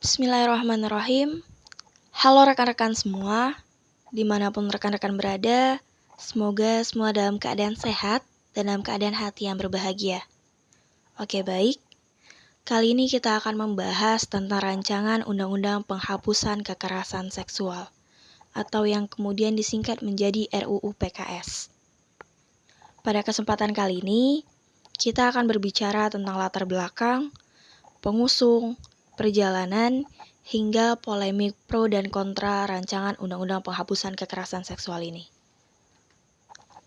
Bismillahirrahmanirrahim. Halo rekan-rekan semua, dimanapun rekan-rekan berada, semoga semua dalam keadaan sehat dan dalam keadaan hati yang berbahagia. Oke baik, kali ini kita akan membahas tentang rancangan Undang-Undang Penghapusan Kekerasan Seksual atau yang kemudian disingkat menjadi RUU PKS. Pada kesempatan kali ini, kita akan berbicara tentang latar belakang, pengusung, perjalanan, hingga polemik pro dan kontra rancangan Undang-Undang Penghapusan Kekerasan Seksual ini.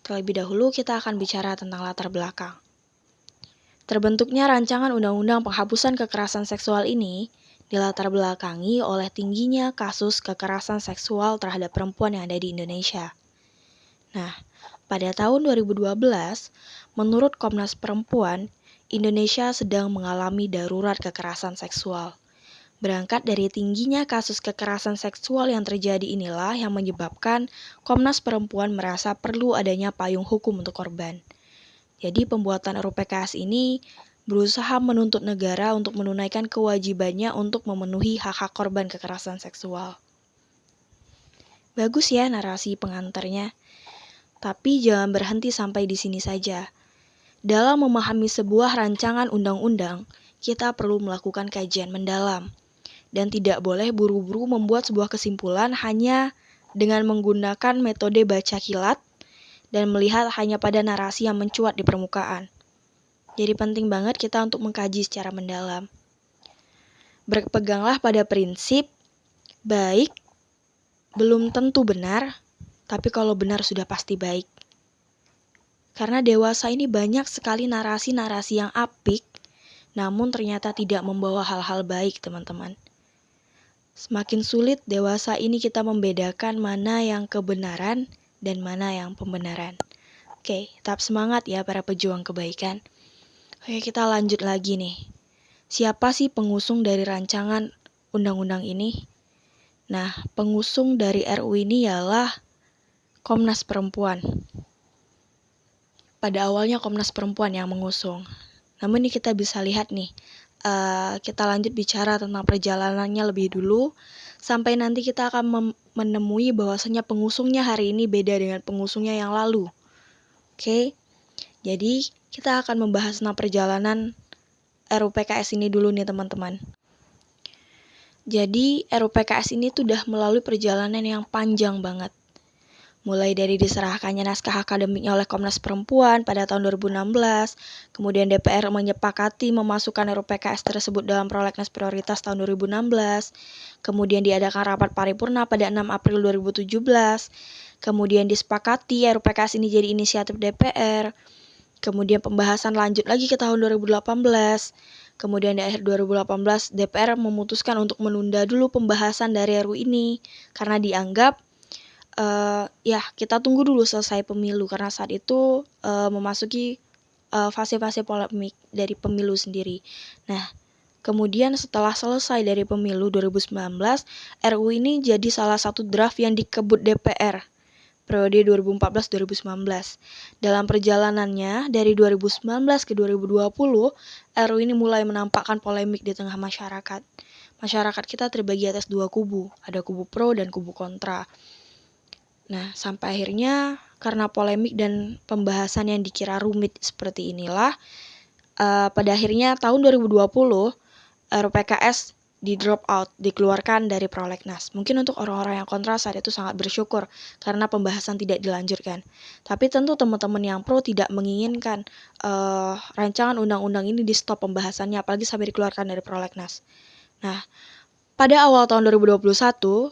Terlebih dahulu kita akan bicara tentang latar belakang. Terbentuknya rancangan Undang-Undang Penghapusan Kekerasan Seksual ini dilatar belakangi oleh tingginya kasus kekerasan seksual terhadap perempuan yang ada di Indonesia. Nah, pada tahun 2012, menurut Komnas Perempuan, Indonesia sedang mengalami darurat kekerasan seksual. Berangkat dari tingginya kasus kekerasan seksual yang terjadi inilah yang menyebabkan Komnas Perempuan merasa perlu adanya payung hukum untuk korban. Jadi pembuatan RUU PKS ini berusaha menuntut negara untuk menunaikan kewajibannya untuk memenuhi hak-hak korban kekerasan seksual. Bagus ya narasi pengantarnya, tapi jangan berhenti sampai di sini saja. Dalam memahami sebuah rancangan undang-undang, kita perlu melakukan kajian mendalam. Dan tidak boleh buru-buru membuat sebuah kesimpulan hanya dengan menggunakan metode baca kilat dan melihat hanya pada narasi yang mencuat di permukaan. Jadi penting banget kita untuk mengkaji secara mendalam. Berpeganglah pada prinsip baik belum tentu benar, tapi kalau benar sudah pasti baik. Karena dewasa ini banyak sekali narasi-narasi yang apik, namun ternyata tidak membawa hal-hal baik, teman-teman. Semakin sulit dewasa ini kita membedakan mana yang kebenaran dan mana yang pembenaran. Oke, tetap semangat ya para pejuang kebaikan. Oke, kita lanjut lagi nih. Siapa sih pengusung dari rancangan undang-undang ini? Nah, pengusung dari RUU ini ialah Komnas Perempuan. Pada awalnya Komnas Perempuan yang mengusung. Namun ini kita bisa lihat nih, kita lanjut bicara tentang perjalanannya lebih dulu, sampai nanti kita akan menemui bahwasanya pengusungnya hari ini beda dengan pengusungnya yang lalu. Oke, jadi kita akan membahas tentang perjalanan RUU PKS ini dulu nih teman-teman. Jadi RUU PKS ini tuh udah melalui perjalanan yang panjang banget. Mulai dari diserahkannya naskah akademiknya oleh Komnas Perempuan pada tahun 2016, kemudian DPR menyepakati memasukkan RUU PKS tersebut dalam prolegnas prioritas tahun 2016, kemudian diadakan rapat paripurna pada 6 April 2017, kemudian disepakati RUU PKS ini jadi inisiatif DPR, kemudian pembahasan lanjut lagi ke tahun 2018, kemudian di akhir 2018 DPR memutuskan untuk menunda dulu pembahasan dari RUU ini, karena dianggap kita tunggu dulu selesai pemilu karena saat itu memasuki fase-fase polemik dari pemilu sendiri. Nah, kemudian setelah selesai dari pemilu 2019, RUU ini jadi salah satu draft yang dikebut DPR periode 2014-2019. Dalam perjalanannya dari 2019 ke 2020, RUU ini mulai menampakkan polemik di tengah masyarakat. Masyarakat kita terbagi atas dua kubu, ada kubu pro dan kubu kontra. Nah, sampai akhirnya karena polemik dan pembahasan yang dikira rumit seperti inilah, pada akhirnya tahun 2020 RUU PKS di drop out, dikeluarkan dari prolegnas. Mungkin untuk orang-orang yang kontra saat itu sangat bersyukur karena pembahasan tidak dilanjutkan. Tapi tentu teman-teman yang pro tidak menginginkan rancangan undang-undang ini di stop pembahasannya, apalagi sampai dikeluarkan dari prolegnas. Nah, pada awal tahun 2021,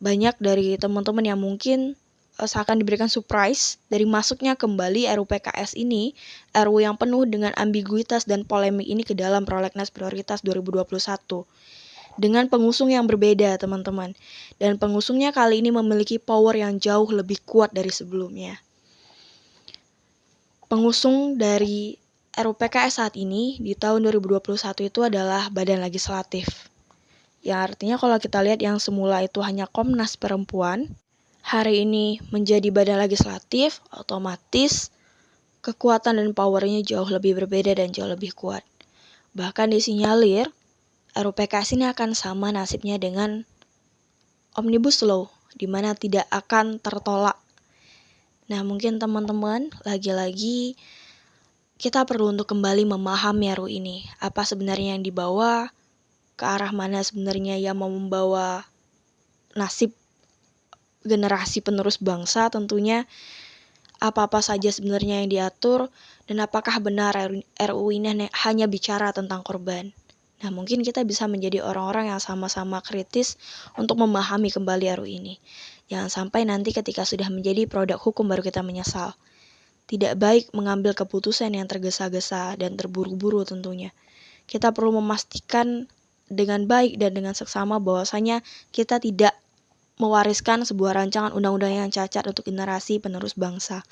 banyak dari teman-teman yang mungkin seakan diberikan surprise dari masuknya kembali RUU PKS ini, RUU yang penuh dengan ambiguitas dan polemik ini ke dalam prolegnas prioritas 2021. Dengan pengusung yang berbeda, teman-teman. Dan pengusungnya kali ini memiliki power yang jauh lebih kuat dari sebelumnya. Pengusung dari RUU PKS saat ini di tahun 2021 itu adalah Badan Legislatif. Yang artinya kalau kita lihat yang semula itu hanya Komnas Perempuan, hari ini menjadi Badan Legislatif, otomatis kekuatan dan powernya jauh lebih berbeda dan jauh lebih kuat. Bahkan disinyalir RUU-PKS ini akan sama nasibnya dengan Omnibus Law, di mana tidak akan tertolak. Nah, mungkin teman-teman, lagi-lagi kita perlu untuk kembali memahami RUU ini. Apa sebenarnya yang dibawa, ke arah mana sebenarnya yang mau membawa nasib generasi penerus bangsa tentunya, apa-apa saja sebenarnya yang diatur, dan apakah benar RUU ini hanya bicara tentang korban. Nah, mungkin kita bisa menjadi orang-orang yang sama-sama kritis untuk memahami kembali RUU ini. Jangan sampai nanti ketika sudah menjadi produk hukum baru kita menyesal. Tidak baik mengambil keputusan yang tergesa-gesa dan terburu-buru tentunya. Kita perlu memastikan dengan baik dan dengan seksama bahwasanya kita tidak mewariskan sebuah rancangan undang-undang yang cacat untuk generasi penerus bangsa.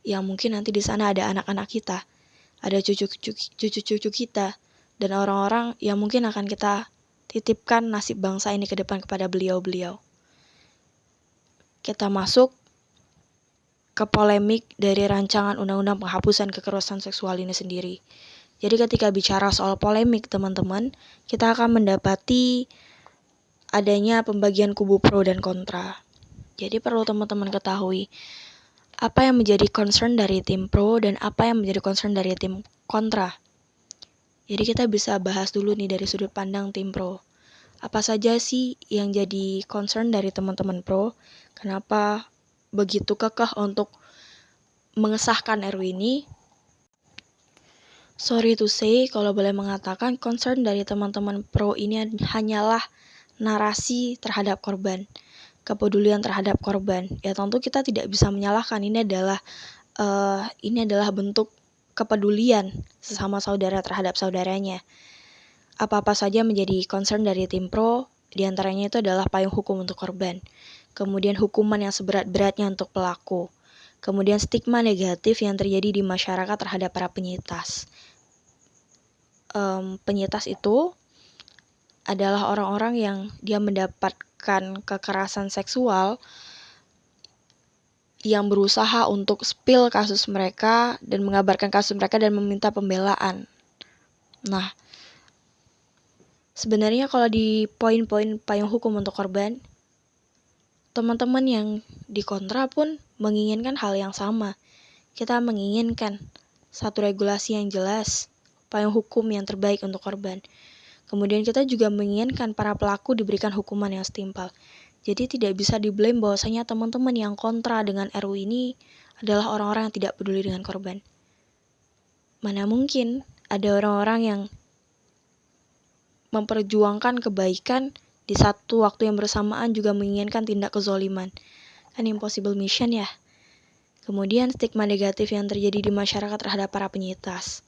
Yang mungkin nanti di sana ada anak-anak kita, ada cucu-cucu kita, dan orang-orang yang mungkin akan kita titipkan nasib bangsa ini ke depan kepada beliau-beliau. Kita masuk ke polemik dari rancangan undang-undang penghapusan kekerasan seksual ini sendiri. Jadi ketika bicara soal polemik, teman-teman, kita akan mendapati adanya pembagian kubu pro dan kontra. Jadi perlu teman-teman ketahui apa yang menjadi concern dari tim pro dan apa yang menjadi concern dari tim kontra. Jadi kita bisa bahas dulu nih dari sudut pandang tim pro. Apa saja sih yang jadi concern dari teman-teman pro? Kenapa begitu kekeh untuk mengesahkan RUU ini? Sorry to say, kalau boleh mengatakan concern dari teman-teman pro ini hanyalah narasi terhadap korban, kepedulian terhadap korban. Ya tentu kita tidak bisa menyalahkan, ini adalah bentuk kepedulian sesama saudara terhadap saudaranya. Apa-apa saja menjadi concern dari tim pro, diantaranya itu adalah payung hukum untuk korban, kemudian hukuman yang seberat-beratnya untuk pelaku, kemudian stigma negatif yang terjadi di masyarakat terhadap para penyintas. Penyintas itu adalah orang-orang yang dia mendapatkan kekerasan seksual yang berusaha untuk spill kasus mereka dan mengabarkan kasus mereka dan meminta pembelaan. Nah, sebenarnya kalau di poin-poin payung hukum untuk korban, teman-teman yang di kontra pun menginginkan hal yang sama. Kita menginginkan satu regulasi yang jelas, payung hukum yang terbaik untuk korban. Kemudian kita juga menginginkan para pelaku diberikan hukuman yang setimpal. Jadi tidak bisa diblame bahwasanya teman-teman yang kontra dengan RUU ini adalah orang-orang yang tidak peduli dengan korban. Mana mungkin ada orang-orang yang memperjuangkan kebaikan di satu waktu yang bersamaan juga menginginkan tindak kezoliman. Kan impossible mission ya. Kemudian stigma negatif yang terjadi di masyarakat terhadap para penyintas.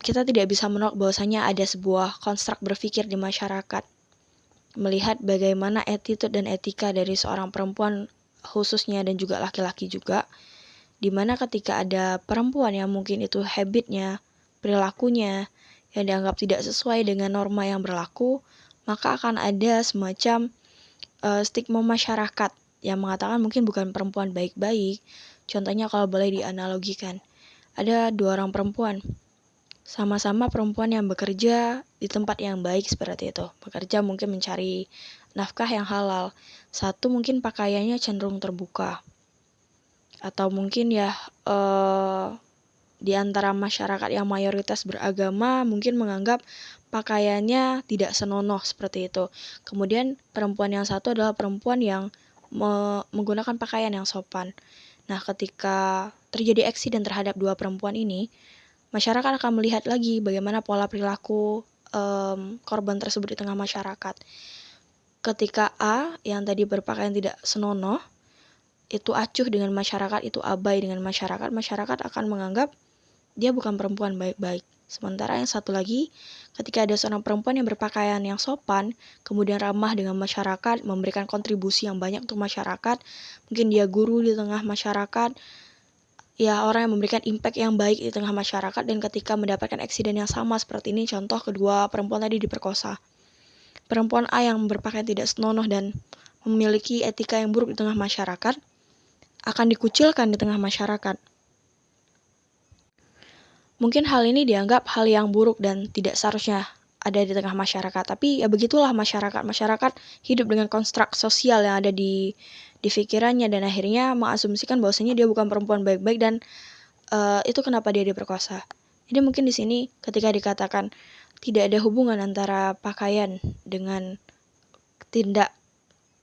Kita tidak bisa menolak bahwasanya ada sebuah konstruk berpikir di masyarakat. Melihat bagaimana attitude dan etika dari seorang perempuan khususnya dan juga laki-laki juga. Dimana ketika ada perempuan yang mungkin itu habitnya, perilakunya yang dianggap tidak sesuai dengan norma yang berlaku, maka akan ada semacam stigma masyarakat yang mengatakan mungkin bukan perempuan baik-baik. Contohnya kalau boleh dianalogikan, ada dua orang perempuan, sama-sama perempuan yang bekerja di tempat yang baik seperti itu. Bekerja mungkin mencari nafkah yang halal. Satu mungkin pakaiannya cenderung terbuka. Atau mungkin ya di antara masyarakat yang mayoritas beragama mungkin menganggap pakaiannya tidak senonoh seperti itu. Kemudian perempuan yang satu adalah perempuan yang menggunakan pakaian yang sopan. Nah, ketika terjadi aksiden terhadap dua perempuan ini, masyarakat akan melihat lagi bagaimana pola perilaku korban tersebut di tengah masyarakat. Ketika A yang tadi berpakaian tidak senonoh, itu acuh dengan masyarakat, itu abai dengan masyarakat, masyarakat akan menganggap dia bukan perempuan baik-baik. Sementara yang satu lagi, ketika ada seorang perempuan yang berpakaian yang sopan, kemudian ramah dengan masyarakat, memberikan kontribusi yang banyak untuk masyarakat, mungkin dia guru di tengah masyarakat, ya orang yang memberikan impact yang baik di tengah masyarakat, dan ketika mendapatkan eksiden yang sama seperti ini, contoh kedua perempuan tadi diperkosa. Perempuan A yang berpakaian tidak senonoh dan memiliki etika yang buruk di tengah masyarakat, akan dikucilkan di tengah masyarakat. Mungkin hal ini dianggap hal yang buruk dan tidak seharusnya ada di tengah masyarakat. Tapi ya begitulah masyarakat. Masyarakat hidup dengan konstruk sosial yang ada di pikirannya dan akhirnya mengasumsikan bahwasanya dia bukan perempuan baik-baik dan itu kenapa dia diperkosa. Jadi mungkin di sini ketika dikatakan tidak ada hubungan antara pakaian dengan tindak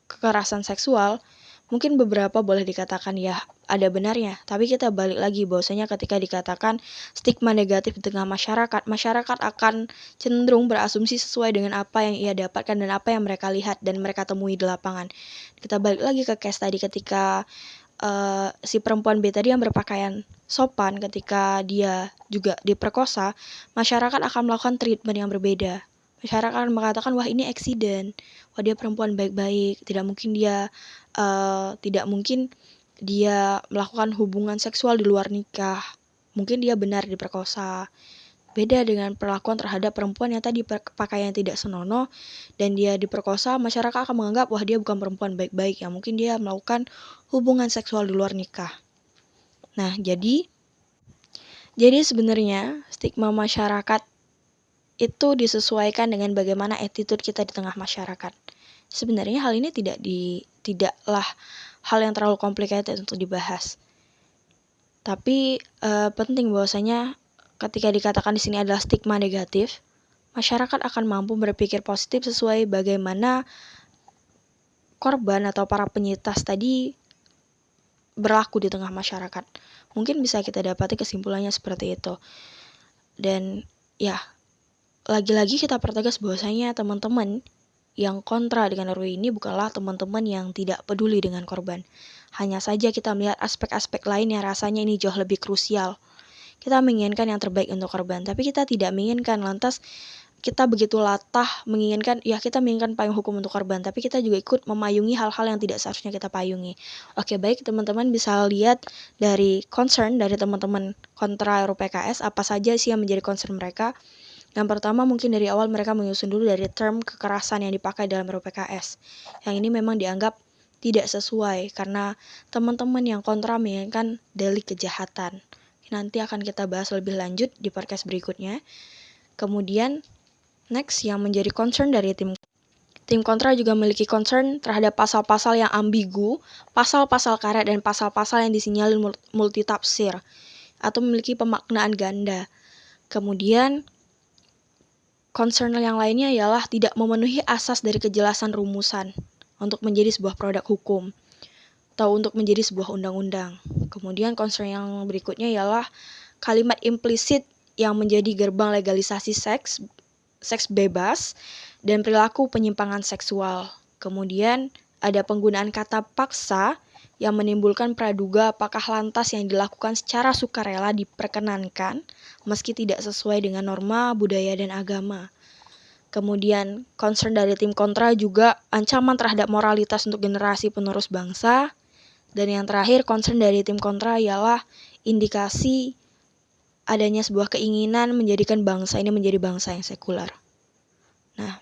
kekerasan seksual, mungkin beberapa boleh dikatakan ya ada benarnya, tapi kita balik lagi bahwasanya ketika dikatakan stigma negatif di tengah masyarakat, masyarakat akan cenderung berasumsi sesuai dengan apa yang ia dapatkan dan apa yang mereka lihat dan mereka temui di lapangan. Kita balik lagi ke case tadi ketika si perempuan B tadi yang berpakaian sopan ketika dia juga diperkosa, masyarakat akan melakukan treatment yang berbeda. Masyarakat akan mengatakan wah ini accident, wah dia perempuan baik-baik, tidak mungkin dia melakukan hubungan seksual di luar nikah, mungkin dia benar diperkosa. Beda dengan perlakuan terhadap perempuan yang tadi pakaian tidak senonoh dan dia diperkosa, masyarakat akan menganggap wah dia bukan perempuan baik-baik, ya mungkin dia melakukan hubungan seksual di luar nikah. Nah, jadi sebenarnya stigma masyarakat itu disesuaikan dengan bagaimana attitude kita di tengah masyarakat. Sebenarnya hal ini tidaklah hal yang terlalu complicated untuk dibahas. Tapi penting bahwasanya ketika dikatakan di sini adalah stigma negatif, masyarakat akan mampu berpikir positif sesuai bagaimana korban atau para penyintas tadi berlaku di tengah masyarakat. Mungkin bisa kita dapati kesimpulannya seperti itu. Dan ya, lagi-lagi kita pertegas bahwasanya teman-teman yang kontra dengan RUU ini bukanlah teman-teman yang tidak peduli dengan korban. Hanya saja kita melihat aspek-aspek lain yang rasanya ini jauh lebih krusial. Kita menginginkan yang terbaik untuk korban, tapi kita tidak menginginkan lantas kita begitu latah kita menginginkan payung hukum untuk korban, tapi kita juga ikut memayungi hal-hal yang tidak seharusnya kita payungi. Oke, baik teman-teman bisa lihat dari concern dari teman-teman kontra RUU PKS, apa saja sih yang menjadi concern mereka. Yang pertama mungkin dari awal mereka menyusun dulu dari term kekerasan yang dipakai dalam RUU PKS. Yang ini memang dianggap tidak sesuai karena teman-teman yang kontra menginginkan delik kejahatan. Nanti akan kita bahas lebih lanjut di podcast berikutnya. Kemudian next yang menjadi concern dari tim kontra juga memiliki concern terhadap pasal-pasal yang ambigu, pasal-pasal karet dan pasal-pasal yang disinyalir multitafsir atau memiliki pemaknaan ganda. Kemudian concern yang lainnya ialah tidak memenuhi asas dari kejelasan rumusan untuk menjadi sebuah produk hukum atau untuk menjadi sebuah undang-undang. Kemudian concern yang berikutnya ialah kalimat implisit yang menjadi gerbang legalisasi seks bebas dan perilaku penyimpangan seksual. Kemudian ada penggunaan kata paksa yang menimbulkan praduga apakah lantas yang dilakukan secara sukarela diperkenankan meski tidak sesuai dengan norma, budaya, dan agama. Kemudian concern dari tim kontra juga ancaman terhadap moralitas untuk generasi penerus bangsa. Dan yang terakhir concern dari tim kontra ialah indikasi adanya sebuah keinginan menjadikan bangsa ini menjadi bangsa yang sekuler. Nah,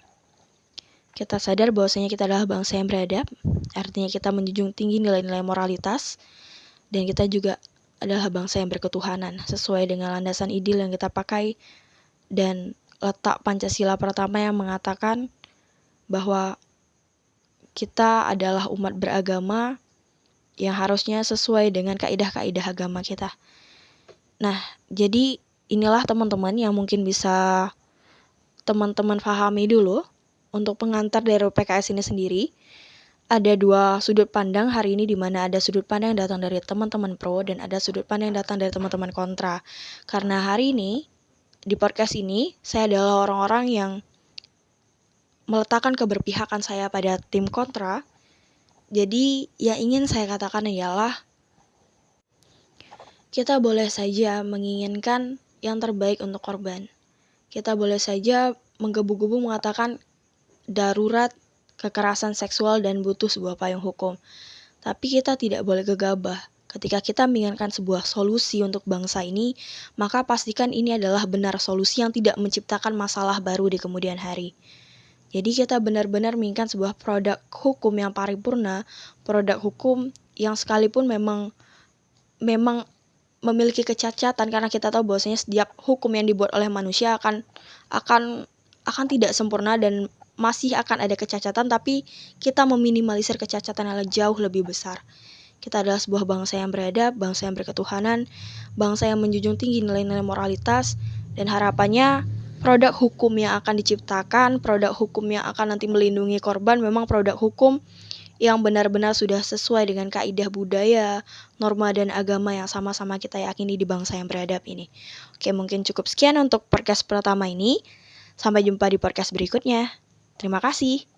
kita sadar bahwasanya kita adalah bangsa yang beradab, artinya kita menjunjung tinggi nilai-nilai moralitas, dan kita juga adalah bangsa yang berketuhanan, sesuai dengan landasan ideal yang kita pakai, dan letak Pancasila pertama yang mengatakan bahwa kita adalah umat beragama yang harusnya sesuai dengan kaidah-kaidah agama kita. Nah, jadi inilah teman-teman yang mungkin bisa teman-teman pahami dulu untuk pengantar dari RUU PKS ini sendiri. Ada dua sudut pandang hari ini, di mana ada sudut pandang yang datang dari teman-teman pro dan ada sudut pandang yang datang dari teman-teman kontra. Karena hari ini di podcast ini saya adalah orang-orang yang meletakkan keberpihakan saya pada tim kontra. Jadi yang ingin saya katakan ialah kita boleh saja menginginkan yang terbaik untuk korban. Kita boleh saja menggebu-gebu mengatakan darurat kekerasan seksual dan butuh sebuah payung hukum. Tapi kita tidak boleh gegabah. Ketika kita menginginkan sebuah solusi untuk bangsa ini, maka pastikan ini adalah benar solusi yang tidak menciptakan masalah baru di kemudian hari. Jadi kita benar-benar menginginkan sebuah produk hukum yang paripurna, produk hukum yang sekalipun memang memiliki kecacatan, karena kita tahu bahwasanya setiap hukum yang dibuat oleh manusia akan tidak sempurna dan masih akan ada kecacatan, tapi kita meminimalisir kecacatan yang jauh lebih besar. Kita adalah sebuah bangsa yang beradab, bangsa yang berketuhanan, bangsa yang menjunjung tinggi nilai-nilai moralitas, dan harapannya produk hukum yang akan diciptakan, produk hukum yang akan nanti melindungi korban, memang produk hukum yang benar-benar sudah sesuai dengan kaidah budaya, norma dan agama yang sama-sama kita yakini di bangsa yang beradab ini. Oke, mungkin cukup sekian untuk podcast pertama ini. Sampai jumpa di podcast berikutnya. Terima kasih.